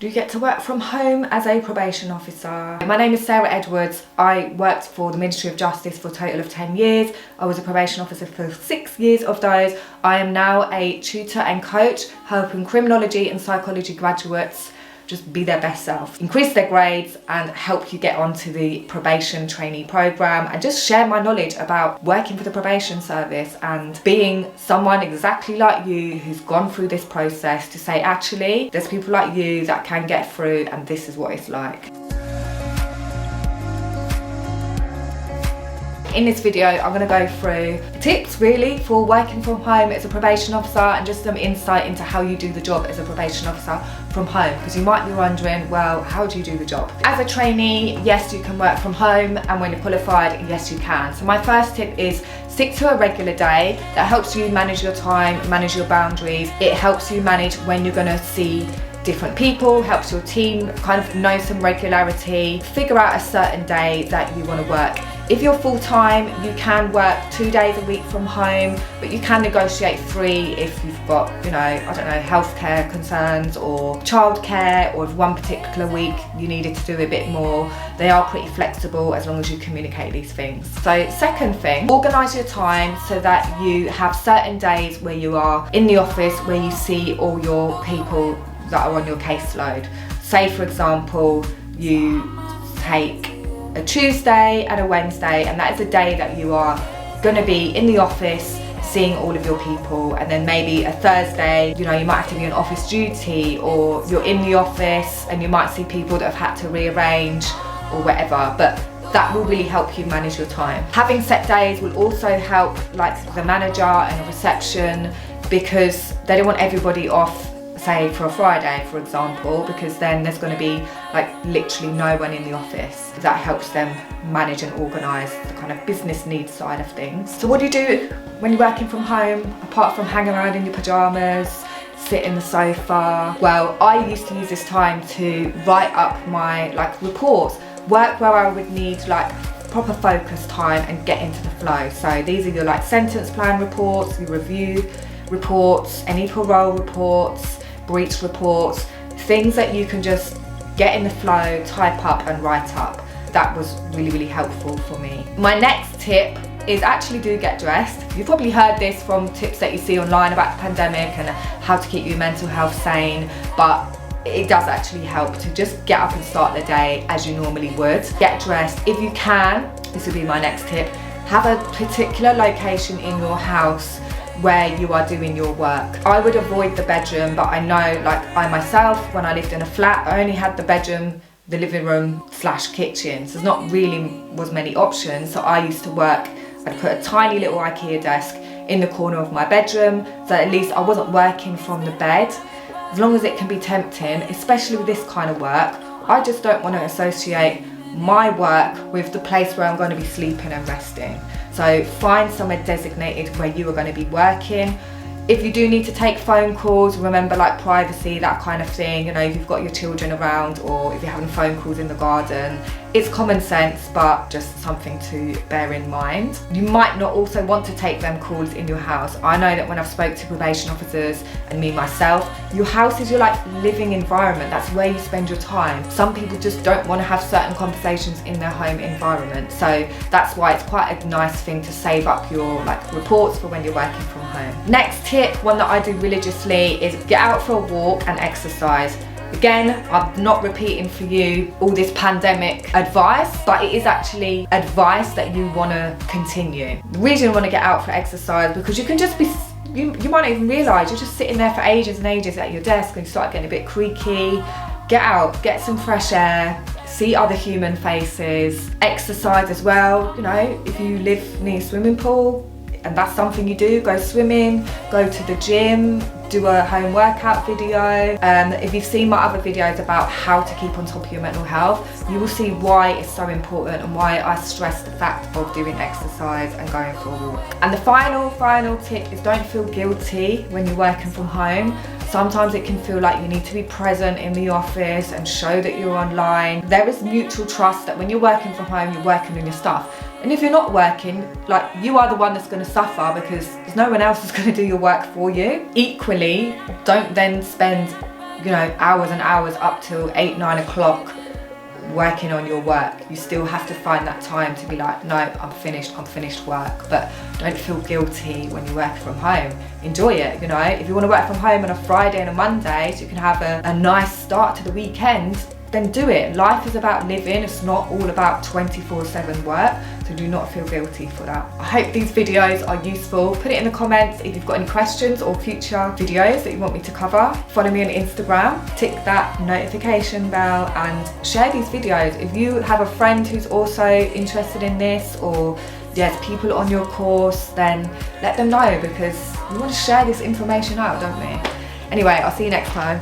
You get to work from home as a probation officer. My name is Sarah Edwards. I worked for the Ministry of Justice for a total of 10 years. I was a probation officer for 6 years of those. I am now a tutor and coach, helping criminology and psychology graduates just be their best self, increase their grades and help you get onto the probation trainee program, and just share my knowledge about working for the probation service and being someone exactly like you who's gone through this process, to say actually there's people like you that can get through and this is what it's like. In this video, I'm going to go through tips really for working from home as a probation officer and just some insight into how you do the job as a probation officer from home, because you might be wondering, well, how do you do the job? As a trainee, yes, you can work from home, and when you're qualified, yes, you can. So my first tip is stick to a regular day. That helps you manage your time, manage your boundaries. It helps you manage when you're going to see different people, helps your team kind of know some regularity. Figure out a certain day that you want to work. If you're full-time, you can work 2 days a week from home, but you can negotiate 3 if you've got, healthcare concerns or childcare, or if one particular week you needed to do a bit more. They are pretty flexible as long as you communicate these things. So second thing, organise your time so that you have certain days where you are in the office, where you see all your people that are on your caseload. Say for example, you take a Tuesday and a Wednesday, and that is a day that you are going to be in the office seeing all of your people, and then maybe a Thursday, you might have to be on office duty, or you're in the office and you might see people that have had to rearrange or whatever, but that will really help you manage your time. Having set days will also help, like the manager and the reception, because they don't want everybody off, say for a Friday for example, because then there's going to be like literally no one in the office. That helps them manage and organise the kind of business needs side of things. So what do you do when you're working from home, apart from hang around in your pyjamas, sit in the sofa? Well, I used to use this time to write up my reports, work where I would need proper focus time and get into the flow. So these are your sentence plan reports, your review reports, any parole reports, breach reports, things that you can just get in the flow, type up and write up. That was really, really helpful for me. My next tip is actually do get dressed. You've probably heard this from tips that you see online about the pandemic and how to keep your mental health sane, but it does actually help to just get up and start the day as you normally would. Get dressed. If you can, this would be my next tip, have a particular location in your house where you are doing your work. I would avoid the bedroom, but I know I myself, when I lived in a flat, I only had the bedroom, the living room / kitchen, so there's not really was many options. So I used to work, I'd put a tiny little IKEA desk in the corner of my bedroom, so at least I wasn't working from the bed. As long as it can be tempting, especially with this kind of work, I just don't want to associate my work with the place where I'm going to be sleeping and resting. So find somewhere designated where you are going to be working. If you do need to take phone calls, remember privacy, that kind of thing. If you've got your children around, or if you're having phone calls in the garden, it's common sense, but just something to bear in mind. You might not also want to take them calls in your house. I know that when I've spoke to probation officers and me myself, your house is your living environment. That's where you spend your time. Some people just don't want to have certain conversations in their home environment. So that's why it's quite a nice thing to save up your reports for when you're working from home. Next tip, one that I do religiously, is get out for a walk and exercise. Again, I'm not repeating for you all this pandemic advice, but it is actually advice that you want to continue. The reason you want to get out for exercise, because you can just be, you might not even realise you're just sitting there for ages and ages at your desk and you start getting a bit creaky. Get out, get some fresh air, see other human faces, exercise as well. If you live near a swimming pool and that's something you do, go swimming, go to the gym, do a home workout video. If you've seen my other videos about how to keep on top of your mental health, you will see why it's so important and why I stress the fact of doing exercise and going for a walk. And the final tip is don't feel guilty when you're working from home. Sometimes it can feel like you need to be present in the office and show that you're online. There is mutual trust that when you're working from home, you're working on your stuff. And if you're not working, you are the one that's going to suffer, because there's no one else that's going to do your work for you. Equally, don't then spend you know, hours and hours up till 8, 9 o'clock working on your work. You still have to find that time to be like, no, I'm finished work. But don't feel guilty when you work from home. Enjoy it, you know. If you want to work from home on a Friday and a Monday so you can have a nice start to the weekend, then do it. Life is about living, it's not all about 24/7 work, so do not feel guilty for that. I hope these videos are useful. Put it in the comments if you've got any questions or future videos that you want me to cover. Follow me on Instagram, tick that notification bell and share these videos. If you have a friend who's also interested in this, or there's people on your course, then let them know, because we want to share this information out, don't we? Anyway, I'll see you next time.